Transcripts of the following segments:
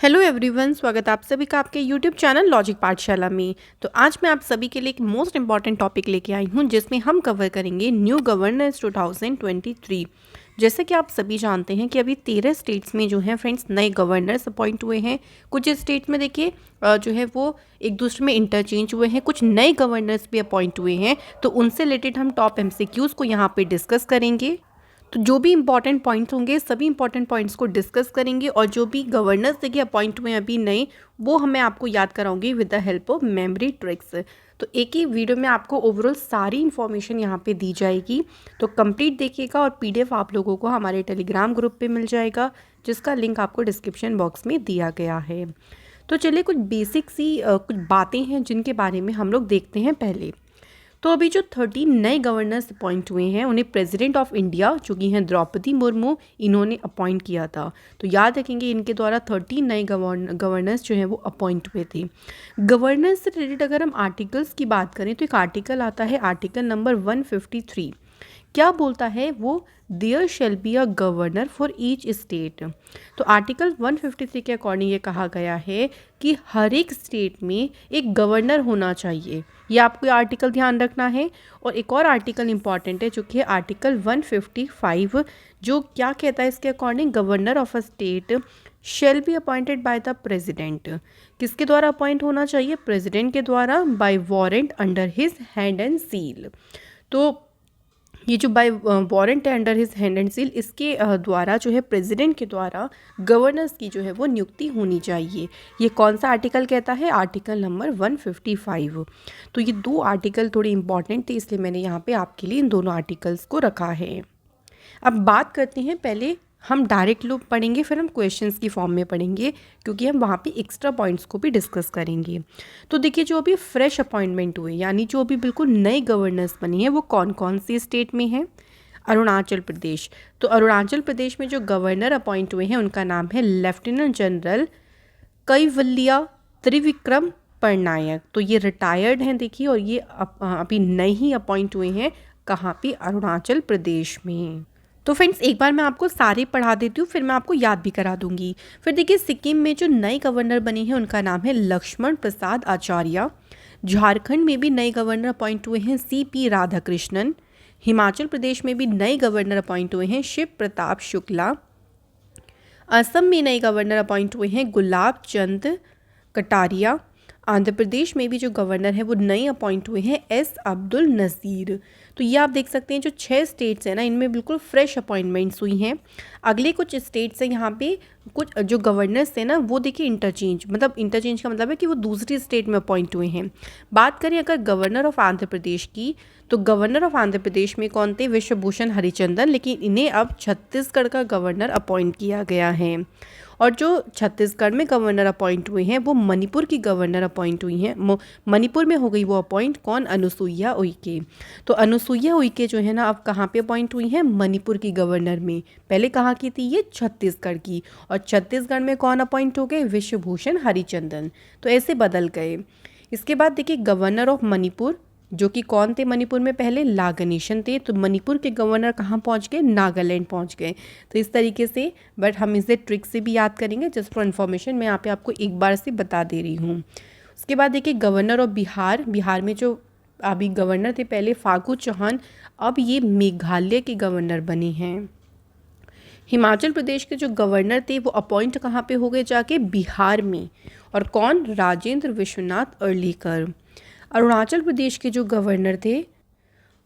Hello everyone, स्वागत है आप सभी का आपके यूट्यूब चैनल लॉजिक पाठशाला में। तो आज मैं आप सभी के लिए एक मोस्ट इंपॉर्टेंट टॉपिक लेके आई हूँ जिसमें हम कवर करेंगे न्यू गवर्नेंस 2023। जैसे कि आप सभी जानते हैं कि अभी 13 स्टेट्स में जो है फ्रेंड्स नए गवर्नर्स अपॉइंट हुए हैं। कुछ स्टेट्स में देखिए जो है वो एक दूसरे में इंटरचेंज हुए हैं, कुछ नए गवर्नर्स भी अपॉइंट हुए हैं। तो उनसे रिलेटेड हम टॉप एमसीक्यूज़ को यहाँ पे डिस्कस करेंगे। तो जो भी इंपॉर्टेंट पॉइंट्स होंगे सभी इंपॉर्टेंट पॉइंट्स को डिस्कस करेंगे और जो भी गवर्नर्स देखिए अपॉइंट हुए हैं अभी नए, वो मैं आपको याद कराऊंगी with the help of memory tricks. तो एक ही वीडियो में आपको ओवरऑल सारी इन्फॉर्मेशन यहाँ पे दी जाएगी। तो कंप्लीट देखिएगा और पीडीएफ आप लोगों को हमारे टेलीग्राम ग्रुप पे मिल जाएगा, जिसका लिंक आपको डिस्क्रिप्शन बॉक्स में दिया गया है। तो चलिए कुछ बेसिक सी कुछ बातें हैं जिनके बारे में हम लोग देखते हैं पहले। तो अभी जो 13 नए गवर्नर्स अपॉइंट हुए हैं उन्हें प्रेसिडेंट ऑफ इंडिया जो कि हैं द्रौपदी मुर्मू, इन्होंने अपॉइंट किया था। तो याद रखेंगे इनके द्वारा 13 नए गवर्नर्स जो हैं वो अपॉइंट हुए थे। गवर्नर्स से रिलेटेड अगर हम आर्टिकल्स की बात करें तो एक आर्टिकल आता है आर्टिकल नंबर 153। क्या बोलता है वो? There shall be a governor for each state. तो आर्टिकल 153 के अकॉर्डिंग ये कहा गया है कि हर एक स्टेट में एक गवर्नर होना चाहिए। ये आपको आर्टिकल ध्यान रखना है। और एक और आर्टिकल इंपॉर्टेंट है जो कि है आर्टिकल 155, जो क्या कहता है इसके according? Governor of a state shall be appointed by the president. किसके द्वारा अपॉइंट होना चाहिए? प्रेसिडेंट के द्वारा, by warrant under his hand and seal. तो ये जो बाय वारंट है under his hand and seal, इसके द्वारा जो है प्रेसिडेंट के द्वारा गवर्नर्स की जो है वो नियुक्ति होनी चाहिए। ये कौन सा आर्टिकल कहता है? Article number 155। तो ये दो आर्टिकल थोड़े इंपॉर्टेंट थे, इसलिए मैंने यहाँ पे आपके लिए इन दोनों आर्टिकल्स को रखा है। अब बात करते हैं, पहले हम डायरेक्ट लूप पढ़ेंगे फिर हम क्वेश्चंस की फॉर्म में पढ़ेंगे, क्योंकि हम वहाँ पे एक्स्ट्रा पॉइंट्स को भी डिस्कस करेंगे। तो देखिए जो अभी फ्रेश अपॉइंटमेंट हुए यानी जो अभी बिल्कुल नए गवर्नर्स बने हैं वो कौन कौन सी स्टेट में हैं? अरुणाचल प्रदेश। तो अरुणाचल प्रदेश में जो गवर्नर अपॉइंट हुए हैं उनका नाम है लेफ्टिनेंट जनरल कैवल्या त्रिविक्रम पटनायक। तो ये रिटायर्ड हैं देखिए, और ये अभी नए ही अपॉइंट हुए हैं। कहाँ पे? अरुणाचल प्रदेश में। तो फ्रेंड्स एक बार मैं आपको सारे पढ़ा देती हूँ, फिर मैं आपको याद भी करा दूंगी। फिर देखिए सिक्किम में जो नए गवर्नर बने हैं उनका नाम है लक्ष्मण प्रसाद आचार्य। झारखंड में भी नए गवर्नर अपॉइंट हुए हैं सीपी राधाकृष्णन। हिमाचल प्रदेश में भी नए गवर्नर अपॉइंट हुए हैं शिव प्रताप शुक्ला। असम में नए गवर्नर अपॉइंट हुए हैं गुलाब चंद कटारिया। आंध्र प्रदेश में भी जो गवर्नर है वो नए अपॉइंट हुए हैं एस अब्दुल नज़ीर। तो ये आप देख सकते हैं जो 6 स्टेट्स हैं ना, इनमें बिल्कुल फ्रेश अपॉइंटमेंट्स हुई हैं। अगले कुछ स्टेट्स हैं यहाँ पे, कुछ जो गवर्नर्स हैं ना वो देखिए इंटरचेंज, मतलब इंटरचेंज का मतलब है कि वो दूसरी स्टेट में अपॉइंट हुए हैं। बात करें अगर गवर्नर ऑफ आंध्र प्रदेश की, तो गवर्नर ऑफ आंध्र प्रदेश में कौन थे? विश्वभूषण हरिचंदन, लेकिन इन्हें अब छत्तीसगढ़ का गवर्नर अपॉइंट किया गया है। और जो छत्तीसगढ़ में गवर्नर अपॉइंट हुए हैं वो मणिपुर की गवर्नर अपॉइंट हुई हैं। मणिपुर में हो गई वो अपॉइंट, कौन? अनुसुईया उइके। तो अनुसुईया उइके जो है ना अब कहाँ पे अपॉइंट हुई हैं? मणिपुर की गवर्नर में। पहले कहाँ की थी ये? छत्तीसगढ़ की। और छत्तीसगढ़ में कौन अपॉइंट हो गए? विश्वभूषण हरिचंदन। तो ऐसे बदल गए। इसके बाद देखिए गवर्नर ऑफ मणिपुर, जो कि कौन थे मणिपुर में? पहले ला गणेशन थे। तो मणिपुर के गवर्नर कहाँ पहुँच गए? नागालैंड पहुँच गए। तो इस तरीके से, बट हम इसे ट्रिक से भी याद करेंगे, जस्ट फॉर इन्फॉर्मेशन मैं यहाँ पे आपको एक बार से बता दे रही हूँ। उसके बाद देखिए गवर्नर ऑफ बिहार। बिहार में जो अभी गवर्नर थे पहले फागू चौहान, अब ये मेघालय के गवर्नर बने हैं। हिमाचल प्रदेश के जो गवर्नर थे वो अपॉइंट कहाँ पे हो गए? जाके बिहार में। और कौन? राजेंद्र विश्वनाथ अर्लीकर। अरुणाचल प्रदेश के जो गवर्नर थे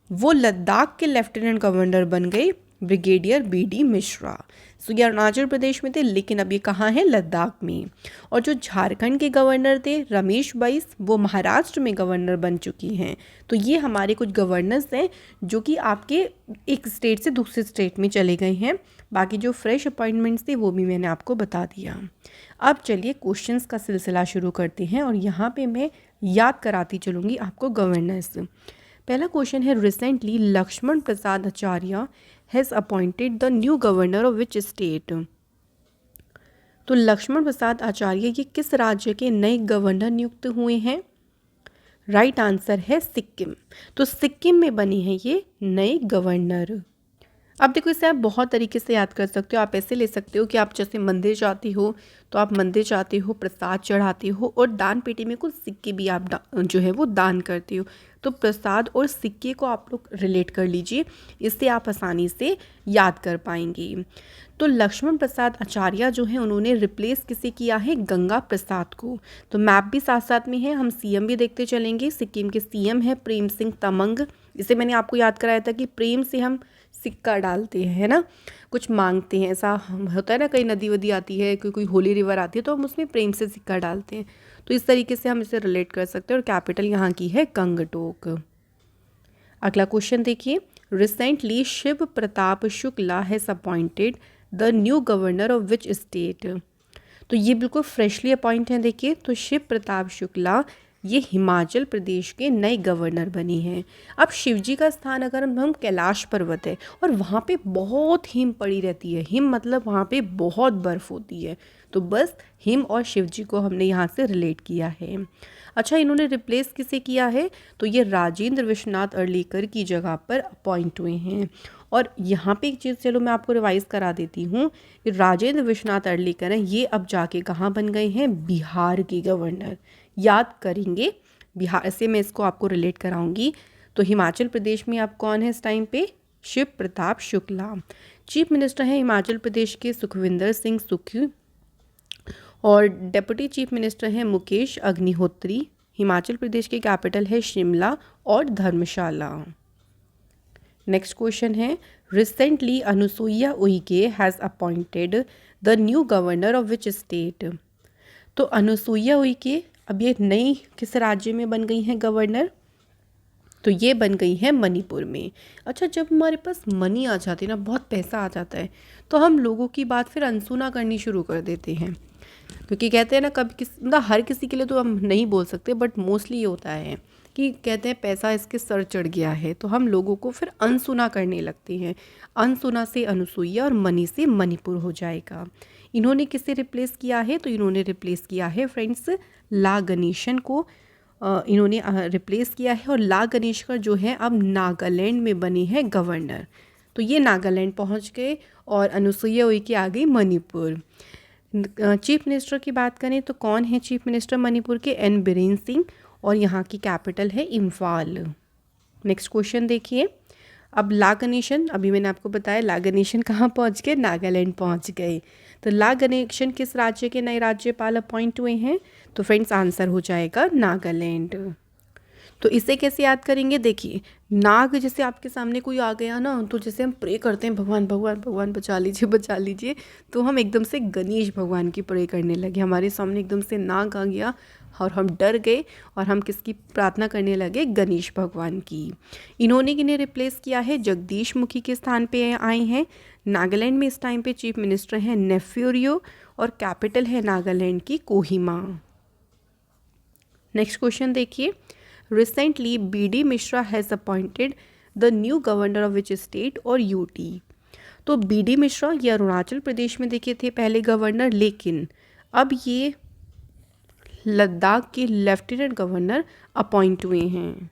वो लद्दाख के लेफ्टिनेंट गवर्नर बन गए ब्रिगेडियर बीडी मिश्रा। सो ये अरुणाचल प्रदेश में थे, लेकिन अब ये कहाँ है? लद्दाख में। और जो झारखंड के गवर्नर थे रमेश बैस, वो महाराष्ट्र में गवर्नर बन चुकी हैं। तो ये हमारे कुछ गवर्नर्स हैं जो कि आपके एक स्टेट से दूसरे स्टेट में चले गए हैं। बाकी जो फ्रेश अपॉइंटमेंट्स थे वो भी मैंने आपको बता दिया। अब चलिए क्वेश्चंस का सिलसिला शुरू करते हैं और यहाँ पे मैं याद कराती चलूँगी आपको गवर्नर्स। पहला क्वेश्चन है, recently Lakshman Prasad Acharya has appointed the new governor of which state. तो लक्ष्मण प्रसाद आचार्य ये किस राज्य के नए गवर्नर नियुक्त हुए हैं? राइट आंसर है सिक्किम। तो सिक्किम में बने हैं ये नए गवर्नर। अब देखो इसे आप बहुत तरीके से याद कर सकते हो। आप ऐसे ले सकते हो कि आप जैसे मंदिर जाते हो तो आप मंदिर जाते हो, प्रसाद चढ़ाते हो और दान पेटी में कुछ सिक्के भी आप जो है वो दान करते हो। तो प्रसाद और सिक्के को आप लोग रिलेट कर लीजिए, इससे आप आसानी से याद कर पाएंगे। तो लक्ष्मण प्रसाद आचार्य जो है उन्होंने रिप्लेस किसे किया है, गंगा प्रसाद को। तो मैप भी साथ साथ में है, हम सीएम भी देखते चलेंगे। सिक्किम के सीएम है प्रेम सिंह तमंग। इसे मैंने आपको याद कराया था कि प्रेम से हम सिक्का डालते हैं, है ना, कुछ मांगते हैं, ऐसा होता है ना, कई नदी वदी आती है, कोई होली रिवर आती है तो हम उसमें प्रेम से सिक्का डालते हैं। तो इस तरीके से हम इसे रिलेट कर सकते हैं। और कैपिटल यहाँ की है गंगटोक। अगला क्वेश्चन देखिए, recently Shiv Pratap Shukla has appointed the new governor of which state. तो ये बिल्कुल फ्रेशली अपॉइंट हैं। देखिए तो शिव प्रताप शुक्ला ये हिमाचल प्रदेश के नए गवर्नर बने हैं। अब शिवजी का स्थान अगर हम कैलाश पर्वत है और वहाँ पे बहुत हिम पड़ी रहती है। हिम मतलब वहाँ पे बहुत बर्फ़ होती है। तो बस हिम और शिवजी को हमने यहाँ से रिलेट किया है। अच्छा, इन्होंने रिप्लेस किसे किया है, तो ये राजेंद्र विश्वनाथ अर्लीकर की जगह पर अपॉइंट हुए हैं। और यहाँ पे एक चीज़ चलो मैं आपको रिवाइज़ करा देती हूँ कि राजेंद्र विश्वनाथ अर्लीकर हैं, ये अब जाके कहाँ बन गए हैं, बिहार के गवर्नर। याद करेंगे बिहार से, मैं इसको आपको रिलेट कराऊंगी। तो हिमाचल प्रदेश में आप कौन है इस टाइम पे, शिव प्रताप शुक्ला। चीफ मिनिस्टर हैं हिमाचल प्रदेश के सुखविंदर सिंह सुक्खू। और डेप्यूटी चीफ मिनिस्टर हैं मुकेश अग्निहोत्री। हिमाचल प्रदेश की कैपिटल है शिमला और धर्मशाला। नेक्स्ट क्वेश्चन है, recently Anusuiya Uikey has appointed the new governor of which state. तो अनुसुईया उइके अब ये नई किस राज्य में बन गई हैं गवर्नर, तो ये बन गई है मणिपुर में। अच्छा, जब हमारे पास मनी आ जाती है ना, बहुत पैसा आ जाता है, तो हम लोगों की बात फिर अनसुना करनी शुरू कर देते हैं। क्योंकि कहते हैं ना, कभी मतलब हर किसी के लिए तो हम नहीं बोल सकते, बट मोस्टली ये होता है कि कहते हैं पैसा इसके सर चढ़ गया है, तो हम लोगों को फिर अनसुना करने लगते हैं। अनसुना से अनुसुईया और मनी से मणिपुर हो जाएगा। इन्होंने किसे रिप्लेस किया है, तो इन्होंने रिप्लेस किया है फ्रेंड्स ला गणेशन को। इन्होंने रिप्लेस किया है। और ला गणेशकर जो है अब नागालैंड में बने हैं गवर्नर। तो ये नागालैंड पहुंच गए और अनुसुईया उइके आ गई मणिपुर। चीफ मिनिस्टर की बात करें तो कौन है चीफ मिनिस्टर मणिपुर के, एन बीरेन सिंह। और यहाँ की कैपिटल है इम्फाल। नेक्स्ट क्वेश्चन देखिए, अब ला गणेशन, अभी मैंने आपको बताया ला गणेशन कहाँ पहुँच गए, नागालैंड पहुँच गए। तो ला गणेशन किस राज्य के नए राज्यपाल अपॉइंट हुए हैं, तो फ्रेंड्स आंसर हो जाएगा नागालैंड। तो इसे कैसे याद करेंगे, देखिए नाग जैसे आपके सामने कोई आ गया ना, तो जैसे हम प्रे करते हैं भगवान भगवान भगवान बचा लीजिए बचा लीजिए, तो हम एकदम से गणेश भगवान की प्रे करने लगे। हमारे सामने एकदम से नाग आ गया और हम डर गए और हम किसकी प्रार्थना करने लगे, गणेश भगवान की। इन्होंने किन्हें रिप्लेस किया है, जगदीश मुखी के स्थान पे आए हैं। नागालैंड में इस टाइम पे चीफ मिनिस्टर हैं नेफ्यूरियो और कैपिटल है नागालैंड की कोहिमा। नेक्स्ट क्वेश्चन देखिए, recently BD. Mishra has appointed the new governor of which state और यूटी। तो बी.डी. मिश्रा ये अरुणाचल प्रदेश में देखे थे पहले गवर्नर, लेकिन अब ये लद्दाख के लेफ्टिनेंट गवर्नर अपॉइंट हुए हैं।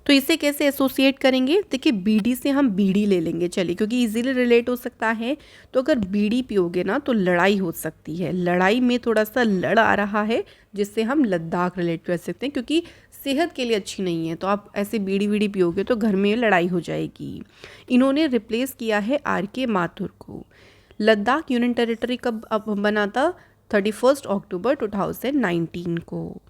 तो इसे कैसे एसोसिएट करेंगे, देखिए बीडी से हम बीड़ी ले लेंगे चलिए, क्योंकि इजीली रिलेट हो सकता है। तो अगर बीड़ी पियोगे ना तो लड़ाई हो सकती है, लड़ाई में थोड़ा सा लड़ आ रहा है, जिससे हम लद्दाख रिलेट कर सकते हैं, क्योंकि सेहत के लिए अच्छी नहीं है। तो आप ऐसे बीड़ी वीड़ी पियोगे तो घर में लड़ाई हो जाएगी। इन्होंने रिप्लेस किया है आर.के. माथुर को। लद्दाख यूनियन टेरिटरी कब अब बना था, 31 अक्टूबर 2019 को।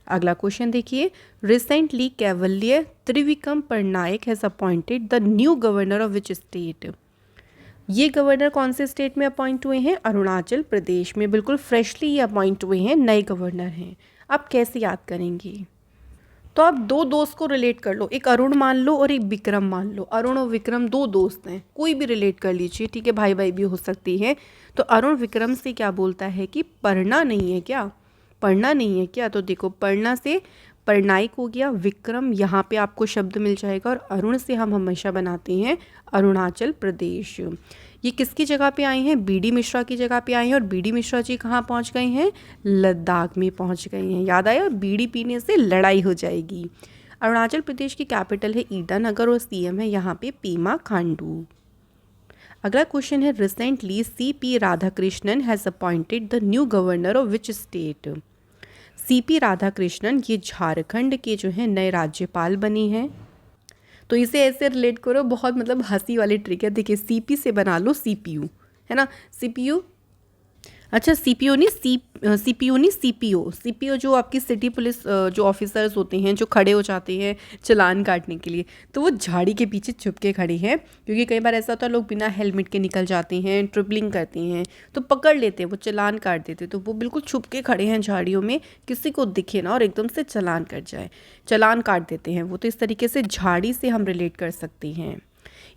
अगला क्वेश्चन देखिए, recently Cavalier Trivikram Patnaik has appointed the new governor of which state. ये गवर्नर कौन से स्टेट में अपॉइंट हुए हैं, अरुणाचल प्रदेश में। बिल्कुल फ्रेशली ये अपॉइंट हुए हैं, नए गवर्नर हैं। आप कैसे याद करेंगे, तो आप दो दोस्त को रिलेट कर लो, एक अरुण मान लो और एक विक्रम मान लो। अरुण और विक्रम दो दोस्त हैं, कोई भी रिलेट कर लीजिए, ठीक है, भाई भाई भी हो सकती है। तो अरुण विक्रम से क्या बोलता है कि पढ़ना नहीं है क्या, पढ़ना नहीं है क्या। तो देखो पढ़ना से पढ़नाइक हो गया, विक्रम यहाँ पे आपको शब्द मिल जाएगा, और अरुण से हम हमेशा बनाते हैं अरुणाचल प्रदेश। ये किसकी जगह पे आए हैं, बी.डी. मिश्रा की जगह पे आए हैं। और बी.डी. मिश्रा जी कहाँ पहुँच गए हैं, लद्दाख में पहुँच गए हैं। याद आया, बीड़ी पीने से लड़ाई हो जाएगी। अरुणाचल प्रदेश की कैपिटल है ईटानगर और सीएम है यहाँ पे पेमा खांडू। अगला क्वेश्चन है, recently CP Radhakrishnan has appointed the new governor of which state. CP Radhakrishnan ये झारखंड के जो है नए राज्यपाल बनी हैं। तो इसे ऐसे रिलेट करो, बहुत मतलब हंसी वाली ट्रिक है। देखिए CP से बना लो CPU, है ना, CPU। अच्छा CPO नहीं, CPU नहीं, CPO जो आपकी सिटी पुलिस जो ऑफिसर्स होते हैं जो खड़े हो जाते हैं चालान काटने के लिए, तो वो झाड़ी के पीछे छुप के खड़े हैं, क्योंकि कई बार ऐसा होता है लोग बिना हेलमेट के निकल जाते हैं, ट्रिपलिंग करते हैं, तो पकड़ लेते हैं, वो चालान काट देते हैं। तो वो बिल्कुल छुप के खड़े हैं झाड़ियों में, किसी को दिखे ना और एकदम से चालान कट जाए, चालान काट देते हैं वो। तो इस तरीके से झाड़ी से हम रिलेट कर सकते हैं।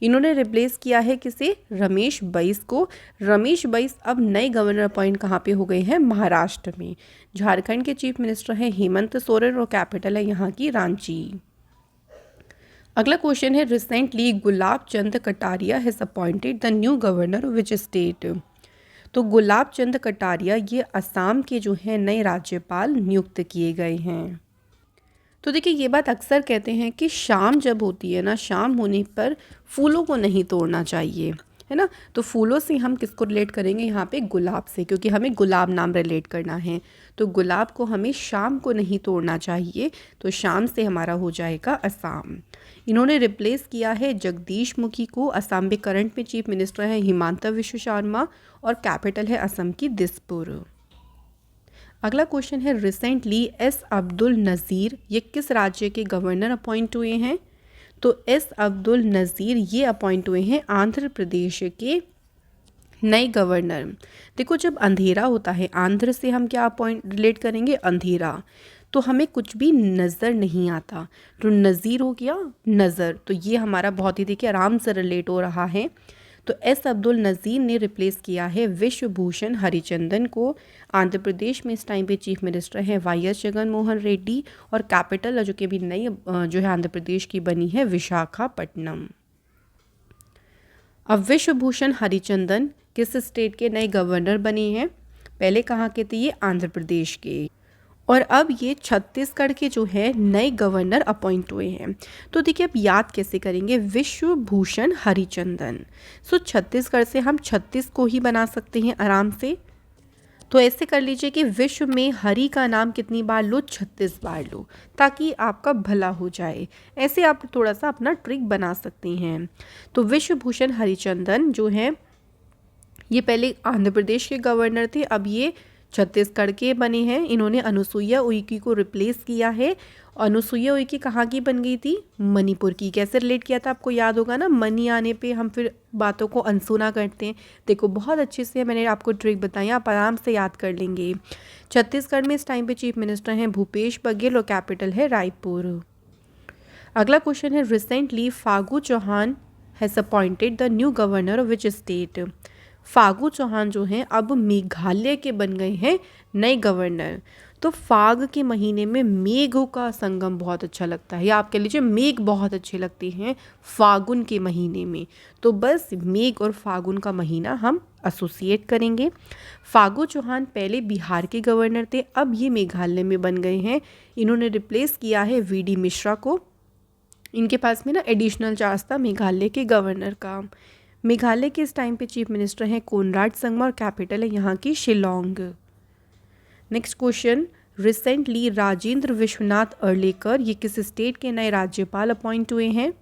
इन्होंने रिप्लेस किया है किसे, रमेश बैस को। रमेश बैस अब नए गवर्नर अपॉइंट कहाँ पे हो गए हैं, महाराष्ट्र में। झारखंड के चीफ मिनिस्टर हैं हेमंत सोरेन और कैपिटल है यहाँ की रांची। अगला क्वेश्चन है, recently Gulab Chand Kataria has appointed the new governor which state. तो गुलाब चंद कटारिया ये असम के जो हैं नए राज्यपाल नियुक्त किए गए हैं। तो देखिए ये बात अक्सर कहते हैं कि शाम जब होती है ना, शाम होने पर फूलों को नहीं तोड़ना चाहिए, है ना। तो फूलों से हम किसको रिलेट करेंगे यहाँ पे, गुलाब से, क्योंकि हमें गुलाब नाम रिलेट करना है। तो गुलाब को हमें शाम को नहीं तोड़ना चाहिए, तो शाम से हमारा हो जाएगा असम। इन्होंने रिप्लेस किया है जगदीश मुखी को। असम में करंट में चीफ मिनिस्टर है हिमांता विश्व शर्मा और कैपिटल है असम की दिसपुर। अगला क्वेश्चन है, रिसेंटली S अब्दुल नज़ीर ये किस राज्य के गवर्नर अपॉइंट हुए हैं। तो S अब्दुल नज़ीर ये अपॉइंट हुए हैं आंध्र प्रदेश के नए गवर्नर। देखो जब अंधेरा होता है, आंध्र से हम क्या अपॉइंट रिलेट करेंगे, अंधेरा, तो हमें कुछ भी नज़र नहीं आता, तो नज़ीर हो गया नज़र। तो ये हमारा बहुत ही देखिए आराम से रिलेट हो रहा है। तो S अब्दुल नज़ीर ने रिप्लेस किया है विश्वभूषण हरिचंदन को। आंध्र प्रदेश में इस टाइम पे चीफ मिनिस्टर हैं YS जगन मोहन रेड्डी और कैपिटल जो कि अभी नई जो है आंध्र प्रदेश की बनी है विशाखापट्टनम। अब विश्वभूषण हरिचंदन किस स्टेट के नए गवर्नर बने हैं, पहले कहाँ के थे, ये आंध्र प्रदेश के, और अब ये छत्तीसगढ़ के जो है नए गवर्नर अपॉइंट हुए हैं। तो देखिए अब याद कैसे करेंगे, विश्वभूषण हरिचंदन। सो छत्तीसगढ़ से हम 36 को ही बना सकते हैं आराम से। तो ऐसे कर लीजिए कि विश्व में हरि का नाम कितनी बार लो, 36 बार लो, ताकि आपका भला हो जाए। ऐसे आप थोड़ा सा अपना ट्रिक बना सकते हैं। तो विश्वभूषण हरिचंदन जो है ये पहले आंध्र प्रदेश के गवर्नर थे, अब ये छत्तीसगढ़ के बने हैं। इन्होंने अनुसुईया उइके को रिप्लेस किया है। अनुसुईया उइके कहाँ की बन गई थी, मणिपुर की। कैसे रिलेट किया था आपको याद होगा ना, मनी आने पे हम फिर बातों को अनसुना करते हैं। देखो बहुत अच्छे से मैंने आपको ट्रिक बताई, आप आराम से याद कर लेंगे। छत्तीसगढ़ में इस टाइम पे चीफ मिनिस्टर हैं भूपेश बघेल और कैपिटल है रायपुर। अगला क्वेश्चन है, recently Phagu Chauhan has appointed the new governor of which state. Phagu Chauhan जो हैं अब मेघालय के बन गए हैं नए गवर्नर। तो फाग के महीने में मेघों का संगम बहुत अच्छा लगता है, या आप कह लीजिए मेघ बहुत अच्छे लगते हैं फागुन के महीने में। तो बस मेघ और फागुन का महीना हम एसोसिएट करेंगे। फागू चौहान पहले बिहार के गवर्नर थे, अब ये मेघालय में बन गए हैं। इन्होंने रिप्लेस किया है VD मिश्रा को। इनके पास में ना एडिशनल चार्ज था मेघालय के गवर्नर का। मेघालय के इस टाइम पे चीफ मिनिस्टर हैं कोनराड संगमा और कैपिटल है यहाँ की Shillong. Next question, recently Rajendra Vishwanath Arlekar ये किस स्टेट के नए राज्यपाल अपॉइंट हुए हैं।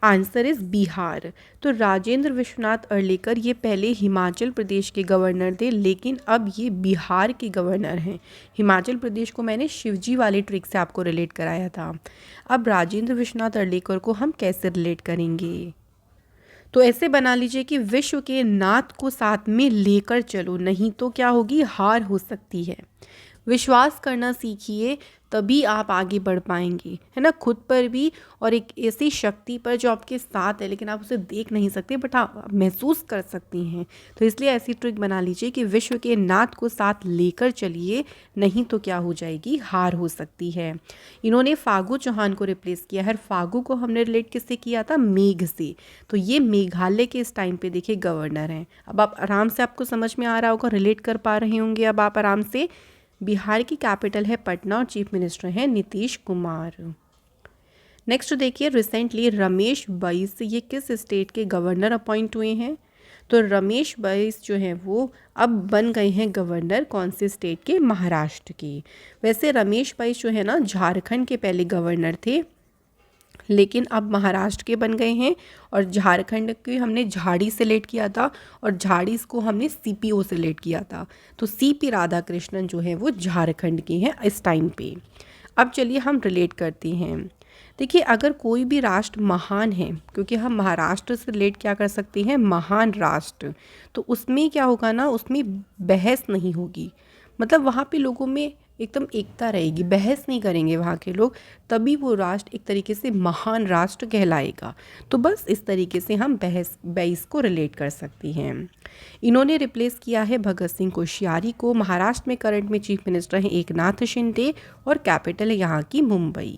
Answer is Bihar. तो राजेंद्र विश्वनाथ अर्लेकर ये पहले हिमाचल प्रदेश के गवर्नर थे, लेकिन अब ये बिहार के गवर्नर हैं। हिमाचल प्रदेश को मैंने शिवजी वाले ट्रिक से आपको रिलेट कराया था। अब राजेंद्र विश्वनाथ अर्लेकर को हम कैसे रिलेट करेंगे, तो ऐसे बना लीजिए कि विश्व के नाथ को साथ में लेकर चलो, नहीं तो क्या होगी, हार हो सकती है। विश्वास करना सीखिए, तभी आप आगे बढ़ पाएंगे, है ना, खुद पर भी और एक ऐसी शक्ति पर जो आपके साथ है, लेकिन आप उसे देख नहीं सकते बट आप महसूस कर सकती हैं। तो इसलिए ऐसी ट्रिक बना लीजिए कि विश्व के नाथ को साथ लेकर चलिए, नहीं तो क्या हो जाएगी, हार हो सकती है। इन्होंने फागू चौहान को रिप्लेस किया है। फागू को हमने रिलेट किससे किया था, मेघ से। तो ये मेघालय के इस टाइम पे देखिए गवर्नर हैं। अब आप आराम से, आपको समझ में आ रहा होगा, रिलेट कर पा रहे होंगे अब आप आराम से। बिहार की कैपिटल है पटना और चीफ मिनिस्टर हैं नीतीश कुमार। नेक्स्ट देखिए, रिसेंटली रमेश बैस ये किस स्टेट के गवर्नर अपॉइंट हुए हैं? तो रमेश बैस जो हैं वो अब बन गए हैं गवर्नर कौन से स्टेट के? महाराष्ट्र के। वैसे रमेश बैस जो है ना झारखंड के पहले गवर्नर थे, लेकिन अब महाराष्ट्र के बन गए हैं। और झारखंड के हमने झाड़ी सेलेक्ट किया था और झाड़ी को हमने सीपीओ सेलेक्ट किया था। तो सीपी राधाकृष्णन जो है वो झारखंड के हैं इस टाइम पे। अब चलिए हम रिलेट करते हैं। देखिए, अगर कोई भी राष्ट्र महान है, क्योंकि हम महाराष्ट्र से रिलेट क्या कर सकते हैं? महान राष्ट्र। तो उसमें क्या होगा ना, उसमें बहस नहीं होगी, मतलब वहाँ पे लोगों में एकदम एकता रहेगी, बहस नहीं करेंगे वहाँ के लोग, तभी वो राष्ट्र एक तरीके से महान राष्ट्र कहलाएगा। तो बस इस तरीके से हम बैस को रिलेट कर सकते हैं। इन्होंने रिप्लेस किया है भगत सिंह कोश्यारी को। महाराष्ट्र में करंट में चीफ मिनिस्टर हैं एकनाथ शिंदे और कैपिटल है यहाँ की मुंबई।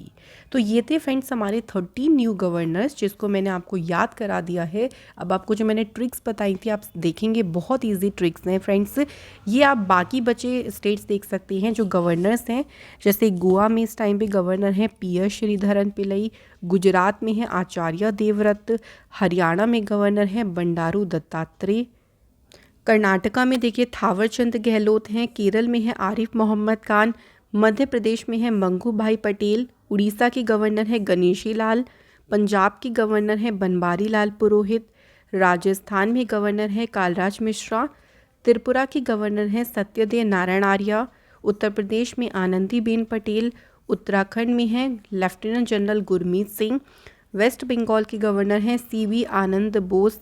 तो ये थे फ्रेंड्स हमारे 13 न्यू गवर्नर्स, जिसको मैंने आपको याद करा दिया है। अब आपको जो मैंने ट्रिक्स बताई थी आप देखेंगे, बहुत ईजी ट्रिक्स हैं फ्रेंड्स। ये आप बाकी बचे स्टेट्स देख सकते हैं जो गवर्नर्स हैं। जैसे गोवा में इस टाइम पे गवर्नर हैं पी एस श्रीधरन पिल्लई, गुजरात में है आचार्य देवव्रत, हरियाणा में गवर्नर हैं बंडारू दत्तात्रेय, कर्नाटका में देखिए थावरचंद गहलोत हैं, केरल में है आरिफ मोहम्मद खान, मध्य प्रदेश में है मंगू भाई पटेल, उड़ीसा के गवर्नर है गणेशी लाल, पंजाब के गवर्नर हैं बनवारी लाल पुरोहित, राजस्थान में गवर्नर है कालराज मिश्रा, त्रिपुरा के गवर्नर हैं सत्यदेव नारायण आर्य, उत्तर प्रदेश में आनंदीबेन पटेल, उत्तराखंड में हैं लेफ्टिनेंट जनरल गुरमीत सिंह, वेस्ट बंगाल के गवर्नर हैं सीवी आनंद बोस,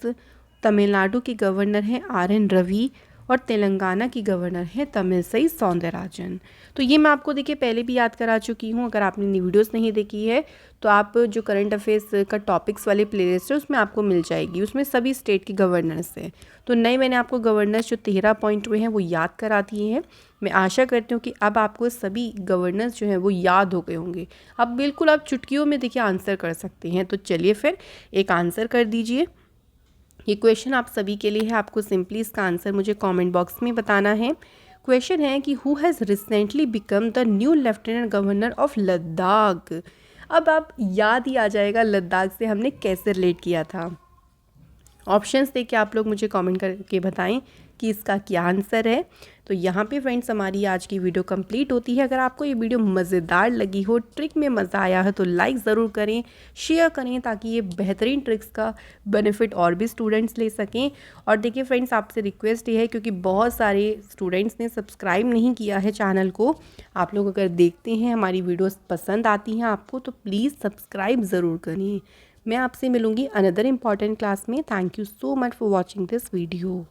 तमिलनाडु के गवर्नर हैं आर एन रवि और तेलंगाना की गवर्नर हैं तमिलसई सौंदरराजन। तो ये मैं आपको देखिए पहले भी याद करा चुकी हूँ। अगर आपने वीडियोस नहीं देखी है तो आप जो करंट अफेयर्स का टॉपिक्स वाले प्लेलिस्ट है उसमें आपको मिल जाएगी, उसमें सभी स्टेट के गवर्नर्स हैं। तो नए मैंने आपको गवर्नर्स जो 13 पॉइंट हुए हैं वो याद करा दिए हैं। मैं आशा करती हूँ कि अब आपको सभी गवर्नर्स जो हैं वो याद हो गए होंगे। अब बिल्कुल आप चुटकियों में देखिए आंसर कर सकते हैं। तो चलिए फिर एक आंसर कर दीजिए। ये क्वेश्चन आप सभी के लिए है, आपको सिंपली इसका आंसर मुझे कमेंट बॉक्स में बताना है। क्वेश्चन है कि who has recently become the new lieutenant governor of Ladakh. अब आप याद ही आ जाएगा लद्दाख से हमने कैसे रिलेट किया था। ऑप्शंस देके आप लोग मुझे कमेंट करके बताएं कि इसका क्या आंसर है। तो यहाँ पे फ्रेंड्स हमारी आज की वीडियो कंप्लीट होती है। अगर आपको ये वीडियो मज़ेदार लगी हो, ट्रिक में मज़ा आया है तो लाइक ज़रूर करें, शेयर करें ताकि ये बेहतरीन ट्रिक्स का बेनिफिट और भी स्टूडेंट्स ले सकें। और देखिए फ्रेंड्स आपसे रिक्वेस्ट ये है, क्योंकि बहुत सारे स्टूडेंट्स ने सब्सक्राइब नहीं किया है चैनल को, आप लोग अगर देखते हैं हमारी वीडियोज़ पसंद आती हैं आपको तो प्लीज़ सब्सक्राइब ज़रूर करें। मैं आपसे मिलूँगी अनदर इम्पॉर्टेंट क्लास में। Thank you so much for watching this video.